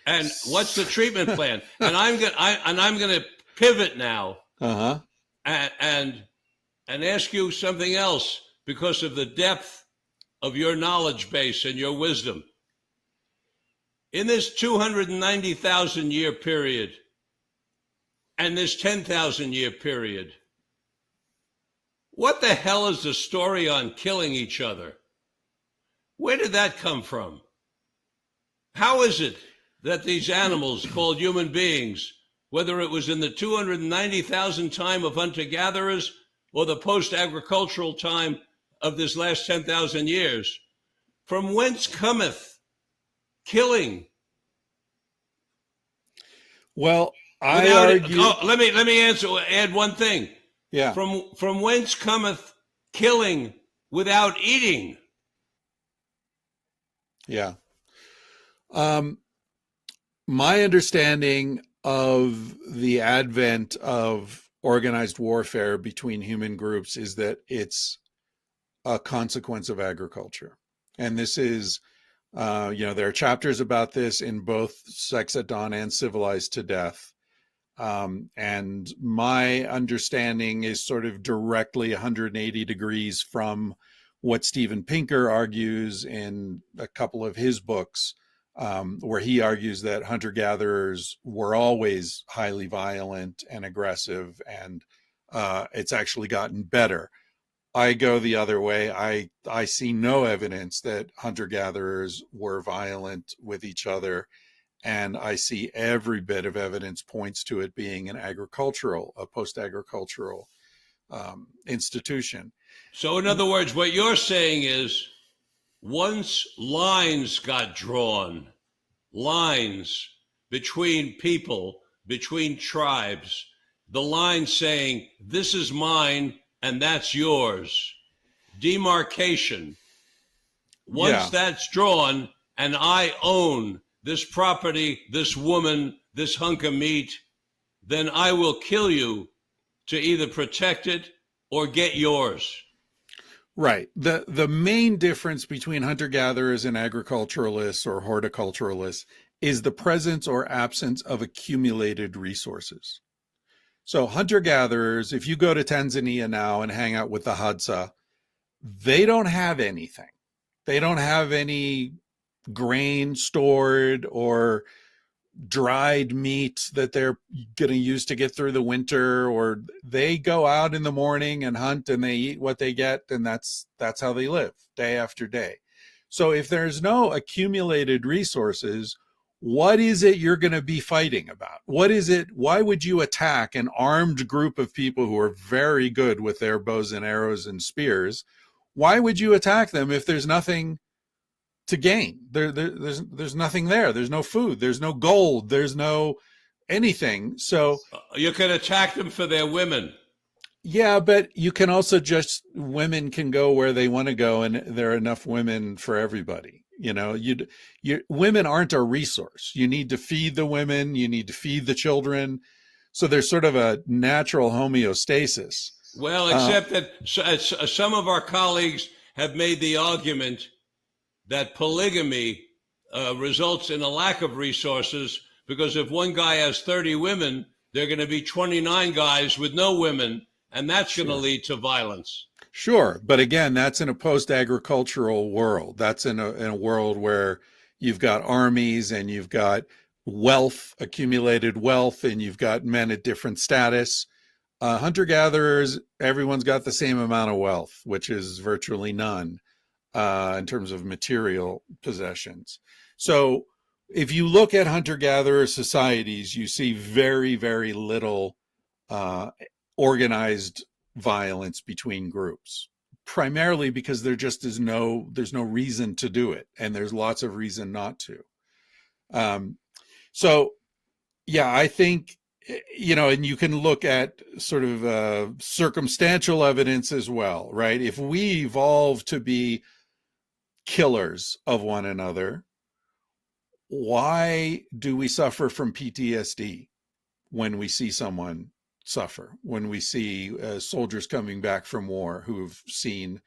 And what's the treatment plan? And I'm going to pivot now and ask you something else, because of the depth of your knowledge base and your wisdom. In this 290,000 year period and this 10,000 year period, what the hell is the story on killing each other? Where did that come from? How is it that these animals called human beings, whether it was in the 290,000 time of hunter-gatherers or the post-agricultural time of this last 10,000 years, from whence cometh killing? Well, I argue. Let me add one thing. Yeah. From whence cometh killing without eating? Yeah. My understanding of the advent of organized warfare between human groups is that it's a consequence of agriculture. And this is There are chapters about this in both Sex at Dawn and Civilized to Death. And my understanding is sort of directly 180 degrees from what Steven Pinker argues in a couple of his books, where he argues that hunter-gatherers were always highly violent and aggressive, and it's actually gotten better. I go the other way. I see no evidence that hunter-gatherers were violent with each other, and I see every bit of evidence points to it being a post-agricultural institution. So in other words, what you're saying is once lines got drawn, lines between people, between tribes, the line saying, this is mine and that's yours, demarcation. Once that's drawn and I own this property, this woman, this hunk of meat, then I will kill you to either protect it or get yours. Right. The main difference between hunter-gatherers and agriculturalists or horticulturalists is the presence or absence of accumulated resources. So hunter-gatherers, if you go to Tanzania now and hang out with the Hadza, they don't have anything. They don't have any grain stored or dried meat that they're going to use to get through the winter, or they go out in the morning and hunt and they eat what they get, and that's how they live day after day. So if there's no accumulated resources, what is it you're going to be fighting about? What is it? Why would you attack an armed group of people who are very good with their bows and arrows and spears? Why would you attack them if there's nothing to gain? There's nothing there. There's no food. There's no gold. There's no anything. So you can attack them for their women. Yeah, but you can also women can go where they want to go, and there are enough women for everybody. Women aren't a resource. You need to feed the women. You need to feed the children. So there's sort of a natural homeostasis. Well, except that some of our colleagues have made the argument that polygamy results in a lack of resources, because if one guy has 30 women, there are going to be 29 guys with no women, and that's going to lead to violence. Sure. But again, that's in a post-agricultural world. That's in a world where you've got armies and you've got wealth, accumulated wealth, and you've got men at different status. Hunter-gatherers, everyone's got the same amount of wealth, which is virtually none in terms of material possessions. So if you look at hunter-gatherer societies, you see very, very little organized violence between groups, primarily because there's no reason to do it, and there's lots of reason not to. So yeah, I think, and you can look at sort of circumstantial evidence as well, right? If we evolve to be killers of one another, why do we suffer from PTSD when we see someone suffer, when we see soldiers coming back from war who've seen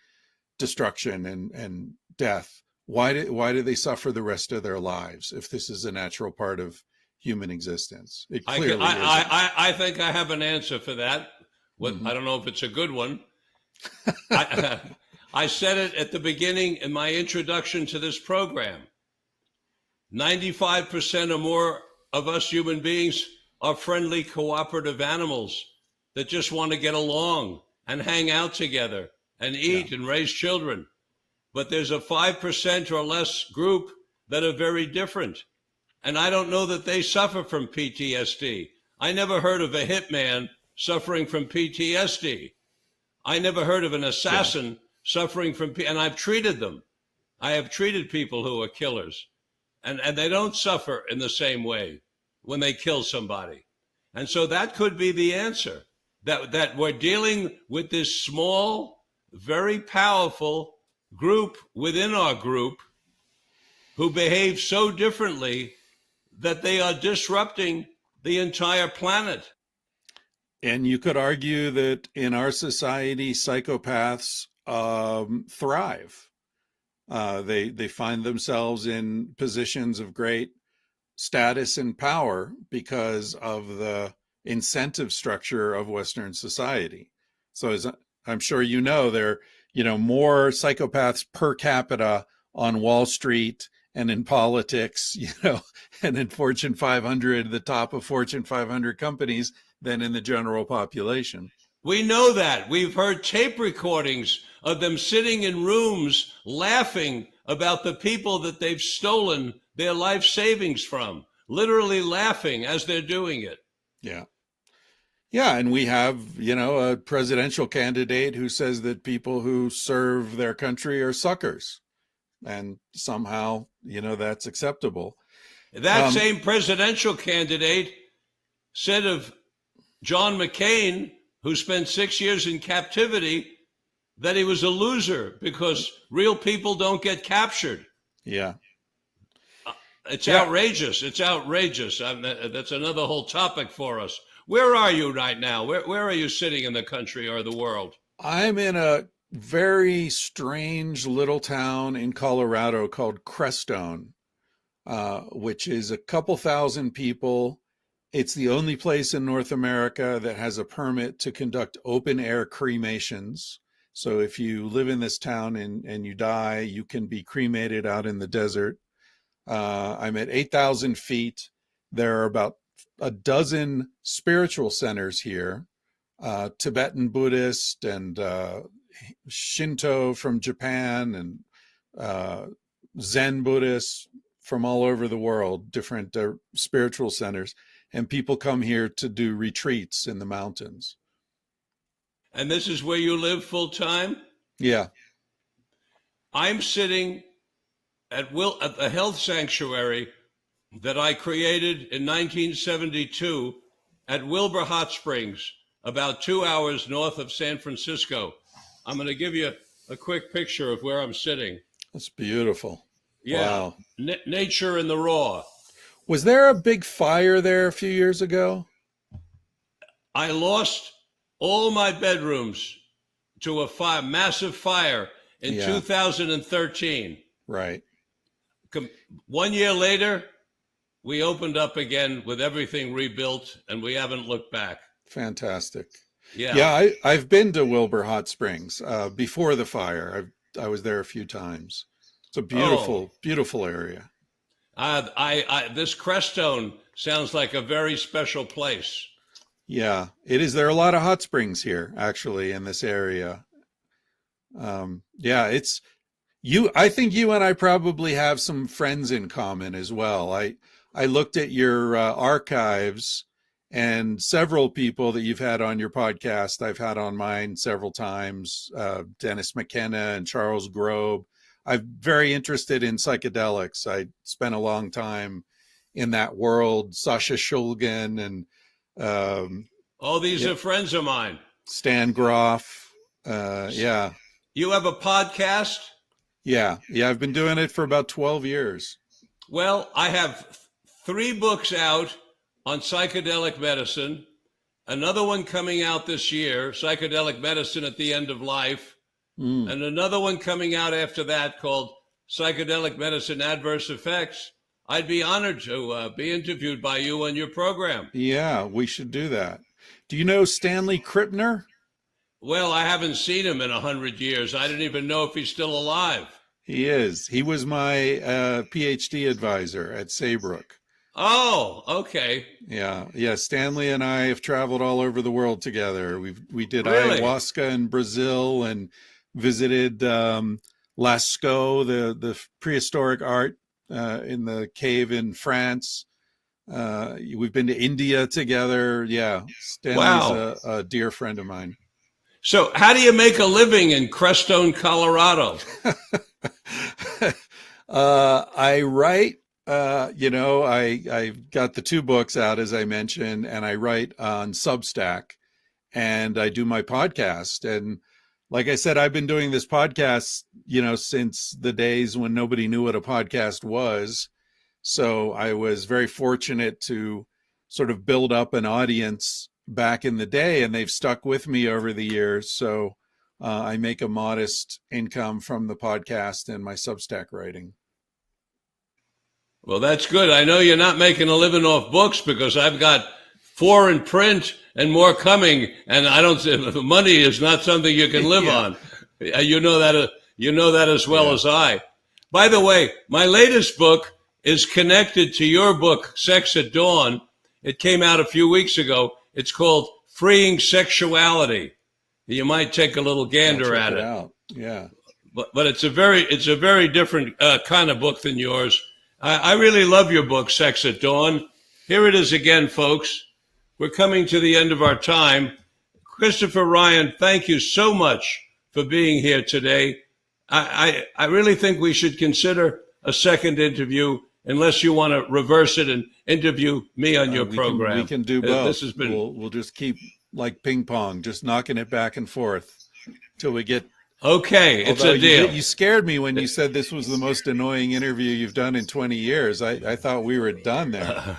destruction and death? Why do they suffer the rest of their lives if this is a natural part of human existence? It clearly isn't. I think I have an answer for that. I don't know if it's a good one. I said it at the beginning in my introduction to this program. 95% or more of us human beings are friendly, cooperative animals that just want to get along and hang out together and eat and raise children. But there's a 5% or less group that are very different. And I don't know that they suffer from PTSD. I never heard of a hitman suffering from PTSD. I never heard of an assassin suffering from, and I've treated them. I have treated people who are killers, and they don't suffer in the same way when they kill somebody. And so that could be the answer, that we're dealing with this small, very powerful group within our group who behave so differently that they are disrupting the entire planet. And you could argue that in our society, psychopaths thrive. They find themselves in positions of great status and power because of the incentive structure of Western society. So as I'm sure you know, there are, more psychopaths per capita on Wall Street and in politics, and in Fortune 500, the top of Fortune 500 companies, than in the general population. We know that. We've heard tape recordings of them sitting in rooms laughing about the people that they've stolen their life savings from, literally laughing as they're doing it. Yeah. Yeah, and we have, a presidential candidate who says that people who serve their country are suckers, and somehow, that's acceptable. That same presidential candidate said of John McCain, who spent 6 years in captivity, that he was a loser because real people don't get captured. Yeah. It's outrageous. It's outrageous. That's another whole topic for us. Where are you right now? Where are you sitting in the country or the world? I'm in a very strange little town in Colorado called Crestone, which is a couple thousand people. It's the only place in North America that has a permit to conduct open air cremations. So if you live in this town and you die, you can be cremated out in the desert. I'm at 8,000 feet. There are about a dozen spiritual centers here, Tibetan Buddhist and Shinto from Japan, and Zen Buddhists from all over the world, different spiritual centers. And people come here to do retreats in the mountains. And this is where you live full time? Yeah. I'm sitting at the health sanctuary that I created in 1972 at Wilbur Hot Springs, about 2 hours north of San Francisco. I'm going to give you a quick picture of where I'm sitting. That's beautiful. Yeah. Wow. Nature in the raw. Was there a big fire there a few years ago? I lost all my bedrooms to a massive fire in 2013. Right. 1 year later, we opened up again with everything rebuilt, and we haven't looked back. Fantastic. Yeah. Yeah, I've been to Wilbur Hot Springs before the fire. I was there a few times. It's a beautiful, beautiful area. This Crestone sounds like a very special place. Yeah, it is. There are a lot of hot springs here, actually, in this area. It's you. I think you and I probably have some friends in common as well. I looked at your archives, and several people that you've had on your podcast, I've had on mine several times. Dennis McKenna and Charles Grobe. I'm very interested in psychedelics. I spent a long time in that world. Sasha Shulgin and these are friends of mine. Stan Groff. Yeah. You have a podcast? Yeah. I've been doing it for about 12 years. Well, I have 3 books out on psychedelic medicine. Another one coming out this year, Psychedelic Medicine at the End of Life. And another one coming out after that called Psychedelic Medicine Adverse Effects. I'd be honored to be interviewed by you on your program. Yeah, we should do that. Do you know Stanley Krippner? Well, I haven't seen him in 100 years. I didn't even know if he's still alive. He is. He was my PhD advisor at Saybrook. Oh, okay. Yeah. Stanley and I have traveled all over the world together. We did Really? ayahuasca in Brazil and visited Lascaux, the prehistoric art in the cave in France. We've been to India together. Yeah, Stanley's a dear friend of mine. So how do you make a living in Crestone, Colorado? I write, I got the 2 books out, as I mentioned, and I write on Substack, and I do my podcast. And like I said, I've been doing this podcast, since the days when nobody knew what a podcast was. So I was very fortunate to sort of build up an audience back in the day, and they've stuck with me over the years. So I make a modest income from the podcast and my Substack writing. Well, that's good. I know you're not making a living off books, because I've got 4 in print and more coming, and I don't say money is not something you can live Yeah. on. You know that as well as I. By the way, my latest book is connected to your book, Sex at Dawn. It came out a few weeks ago. It's called Freeing Sexuality. You might take a little gander I'll check at it it. out. Yeah. But it's a very different kind of book than yours. I really love your book, Sex at Dawn. Here it is again, folks. We're coming to the end of our time. Christopher Ryan, thank you so much for being here today. I really think we should consider a second interview, unless you want to reverse it and interview me on your program. We can do both. This has been. We'll just keep like ping pong, just knocking it back and forth till we get. Okay, it's a deal. You scared me when you said this was the most annoying interview you've done in 20 years. I thought we were done there.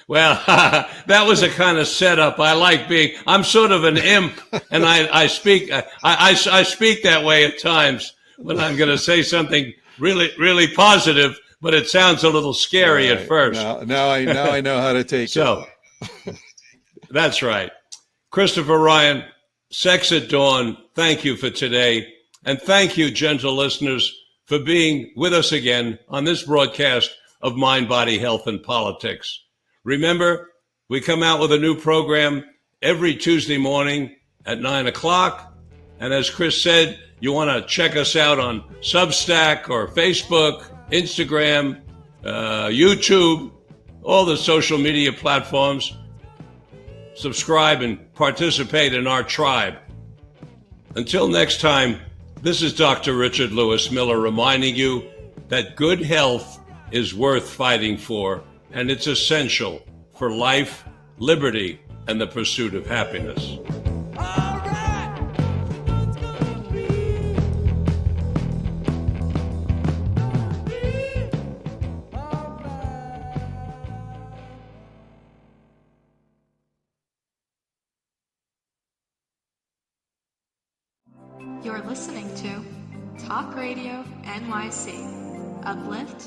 Well, that was a kind of setup. I'm sort of an imp, and I speak that way at times when I'm going to say something really positive, but it sounds a little scary at first. Now I know how to take it. So, that's right. Christopher Ryan, Sex at Dawn, thank you for today. And thank you, gentle listeners, for being with us again on this broadcast of Mind, Body, Health, and Politics. Remember, we come out with a new program every Tuesday morning at 9 o'clock. And as Chris said, you want to check us out on Substack or Facebook, Instagram, YouTube, all the social media platforms. Subscribe and participate in our tribe. Until next time, this is Dr. Richard Lewis Miller reminding you that good health is worth fighting for, and it's essential for life, liberty, and the pursuit of happiness. You're listening to Talk Radio NYC. Uplift,